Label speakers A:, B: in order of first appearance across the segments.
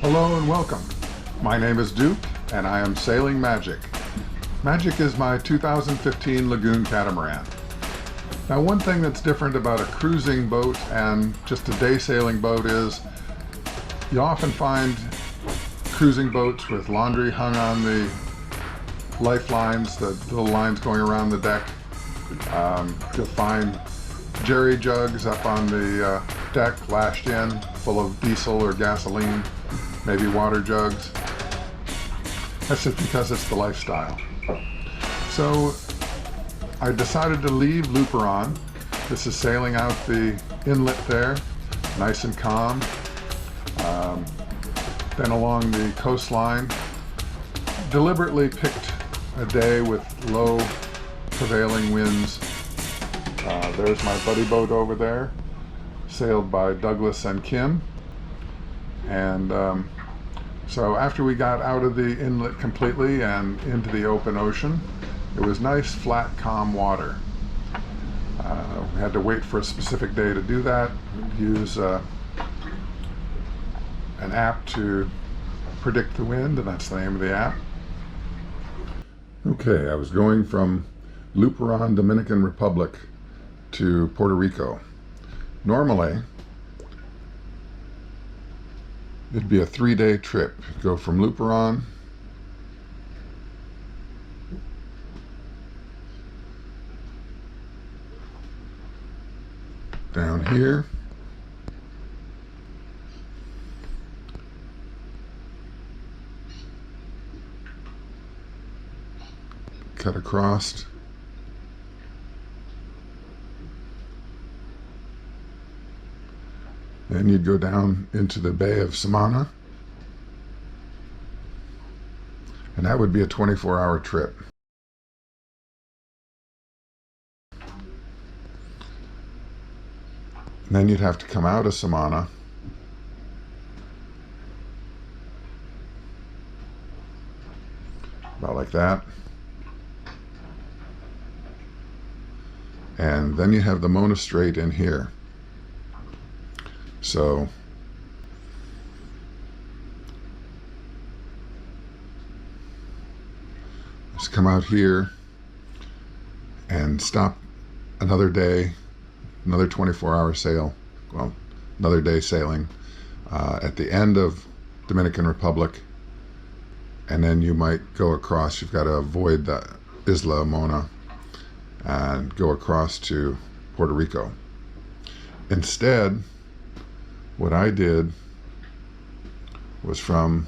A: Hello and welcome. My name is Duke and I am sailing Magic. Magic is my 2015 Lagoon catamaran. Now, one thing that's different about a cruising boat and just a day sailing boat is you often find cruising boats with laundry hung on the lifelines, the little lines going around the deck. You'll find jerry jugs up on the deck lashed in, full of diesel or gasoline, maybe water jugs. That's just because it's the lifestyle. So I decided to leave Luperon. This is sailing out the inlet there, nice and calm. Then along the coastline, deliberately picked a day with low prevailing winds. There's my buddy boat over there, sailed by Douglas and Kim. And so after we got out of the inlet completely and into the open ocean, it was nice, flat, calm water. We had to wait for a specific day to do that. Use an app to predict the wind, and that's the name of the app. Okay, I was going from Luperon, Dominican Republic to Puerto Rico. Normally, it'd be a 3-day trip. Go from Luperon down here, cut across, then you'd go down into the Bay of Samana, and that would be a 24-hour trip. And then you'd have to come out of Samana about like that, and then you have the Mona Strait in here. So let's come out here and stop another day, another 24-hour sail, well, another day sailing at the end of Dominican Republic, and then you might go across. You've got to avoid the Isla Mona and go across to Puerto Rico. Instead, what I did was from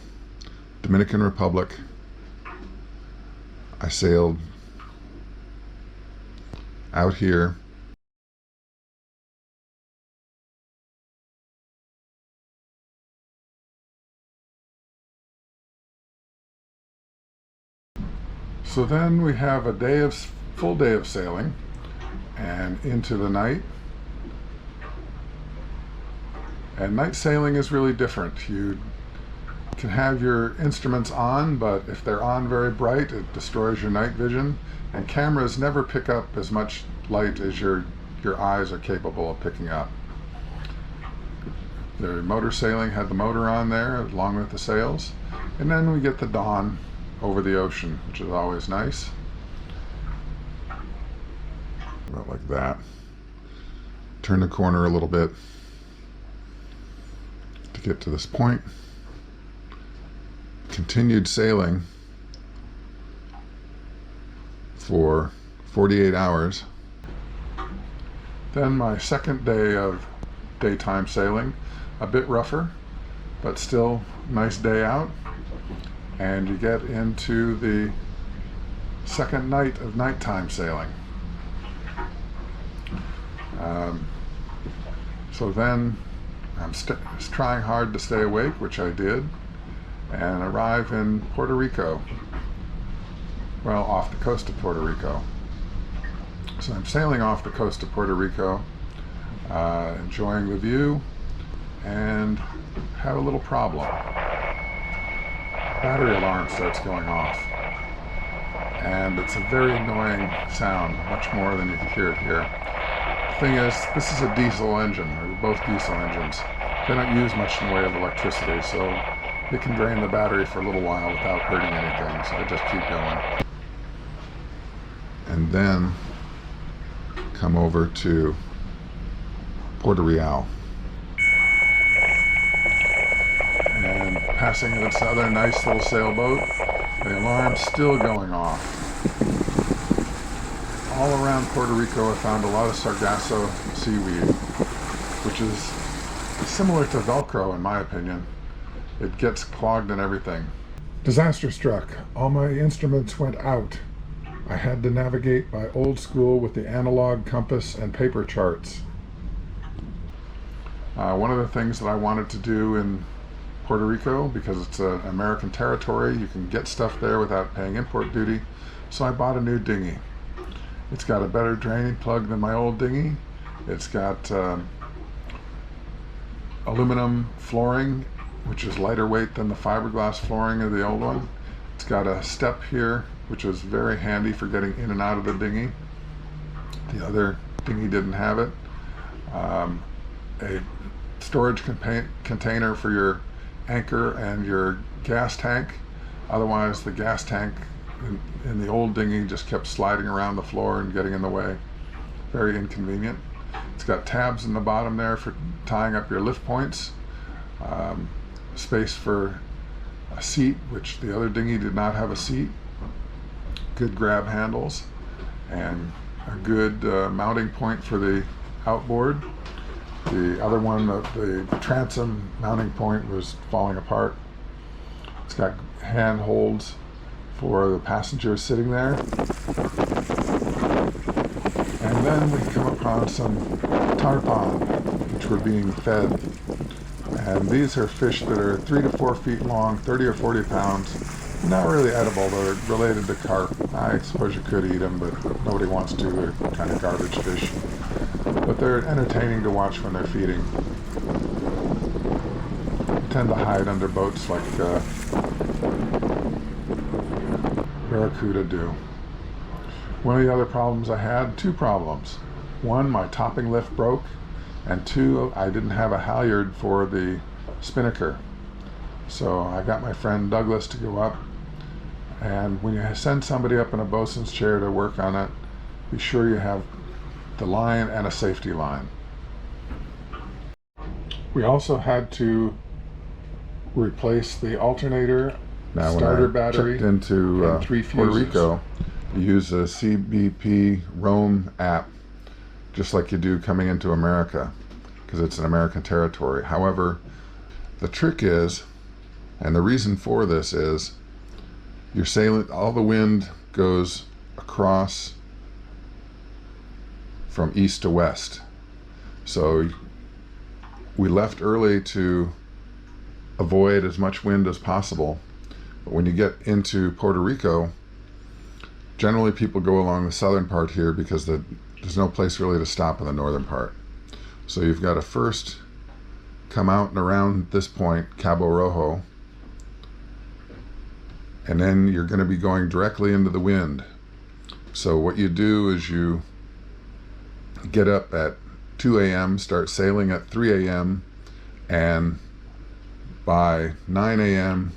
A: Dominican Republic, I sailed out here so then we have a full day of sailing and into the night. And night sailing is really different. You can have your instruments on, but if they're on very bright, it destroys your night vision. And cameras never pick up as much light as your eyes are capable of picking up. The motor sailing had the motor on there along with the sails. And then we get the dawn over the ocean, which is always nice. About like that. Turn the corner a little bit to get to this point. Continued sailing for 48 hours. Then my second day of daytime sailing, a bit rougher, but still nice day out. And you get into the second night of nighttime sailing. So then I'm trying hard to stay awake, which I did, and arrive in Puerto Rico. Well, off the coast of Puerto Rico. So I'm sailing off the coast of Puerto Rico, enjoying the view, and have a little problem. Battery alarm starts going off, and it's a very annoying sound, much more than you can hear it here. The thing is, this is a diesel engine, or both diesel engines. They don't use much in the way of electricity, so it can drain the battery for a little while without hurting anything, so I just keep going. And then come over to Puerto Rico. And passing this other nice little sailboat, the alarm's still going off. All around Puerto Rico I found a lot of sargasso seaweed, which is similar to Velcro in my opinion. It gets clogged and everything. Disaster struck. All my instruments went out. I had to navigate by old school with the analog compass and paper charts. One of the things that I wanted to do in Puerto Rico, because it's an American territory, you can get stuff there without paying import duty, so I bought a new dinghy. It's got a better draining plug than my old dinghy. It's got aluminum flooring, which is lighter weight than the fiberglass flooring of the old one. It's got a step here, which is very handy for getting in and out of the dinghy. The other dinghy didn't have it. A storage container for your anchor and your gas tank. Otherwise, the gas tank in the old dinghy just kept sliding around the floor and getting in the way. Very inconvenient. It's got tabs in the bottom there for tying up your lift points. Space for a seat, which the other dinghy did not have a seat. Good grab handles and a good mounting point for the outboard. The other one, the transom mounting point, was falling apart. It's got handholds for the passengers sitting there. And then we come upon some tarpon, which were being fed. And these are fish that are 3 to 4 feet long, 30 or 40 pounds. Not really edible, they're related to carp. I suppose you could eat them, but nobody wants to. They're kind of garbage fish. But they're entertaining to watch when they're feeding. They tend to hide under boats like barracuda do. One of the other problems I had, 2 problems. One, my topping lift broke, and 2, I didn't have a halyard for the spinnaker. So I got my friend Douglas to go up, and when you send somebody up in a bosun's chair to work on it, be sure you have the line and a safety line. We also had to replace the alternator, starter battery, into and 3 fuses. Puerto Rico, you use a CBP Roam app, just like you do coming into America, because it's an American territory. However, the trick is, and the reason for this is, you're sailing, all the wind goes across from east to west. So we left early to avoid as much wind as possible. But when you get into Puerto Rico, generally people go along the southern part here because there's no place really to stop in the northern part. So you've got to first come out and around this point, Cabo Rojo, and then you're going to be going directly into the wind. So what you do is you get up at 2 a.m., start sailing at 3 a.m., and by 9 a.m.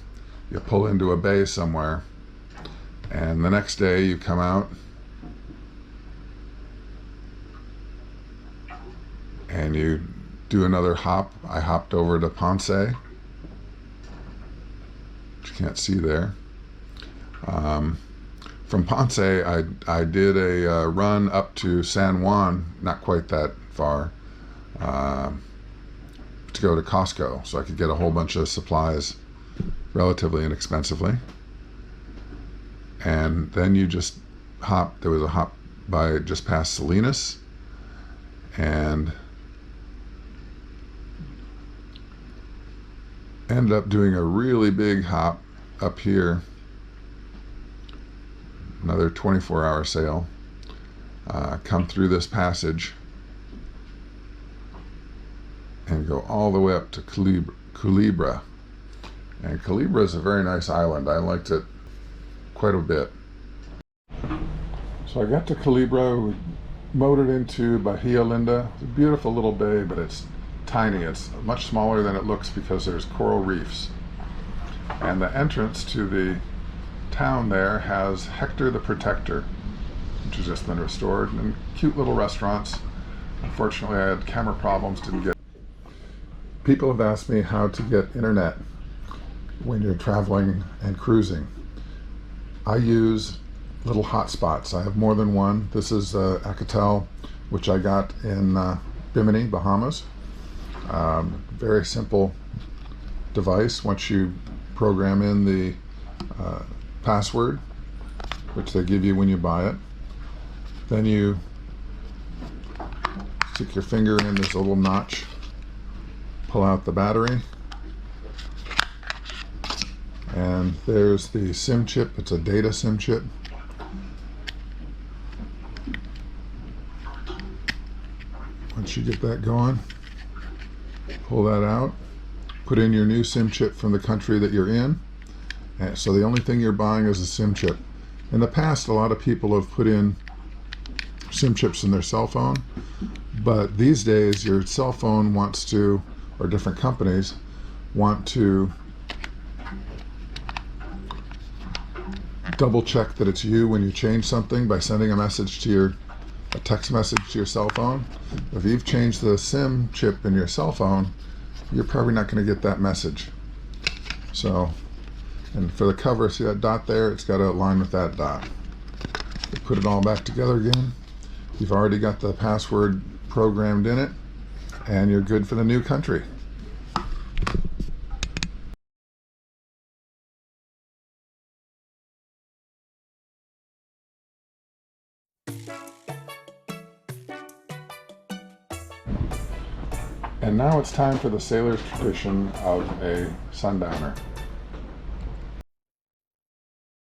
A: you pull into a bay somewhere, and the next day you come out and you do another hop. I hopped over to Ponce, which you can't see there. From Ponce, I did a run up to San Juan, not quite that far, to go to Costco, so I could get a whole bunch of supplies relatively inexpensively. And then you just hop, there was a hop by just past Salinas, and ended up doing a really big hop up here, another 24-hour sail, come through this passage and go all the way up to Culebra. And Culebra is a very nice island. I liked it quite a bit. So I got to Culebra, we motored into Bahia Linda. It's a beautiful little bay, but it's tiny. It's much smaller than it looks because there's coral reefs. And the entrance to the town there has Hector the Protector, which has just been restored, and cute little restaurants. Unfortunately, I had camera problems, didn't get. People have asked me how to get internet when you're traveling and cruising. I use little hotspots. I have more than one. This is Alcatel, which I got in Bimini, Bahamas. Very simple device. Once you program in the password, which they give you when you buy it, then you stick your finger in this little notch, pull out the battery, and there's the SIM chip. It's a data SIM chip. Once you get that going, pull that out, put in your new SIM chip from the country that you're in. And so the only thing you're buying is a SIM chip. In the past, a lot of people have put in SIM chips in their cell phone, but these days your cell phone wants to, or different companies want to double check that it's you when you change something by sending a text message to your cell phone. If you've changed the SIM chip in your cell phone, you're probably not going to get that message. So, and for the cover, see that dot there? It's got to align with that dot. You put it all back together again. You've already got the password programmed in it, and you're good for the new country. And now it's time for the sailor's tradition of a sundowner.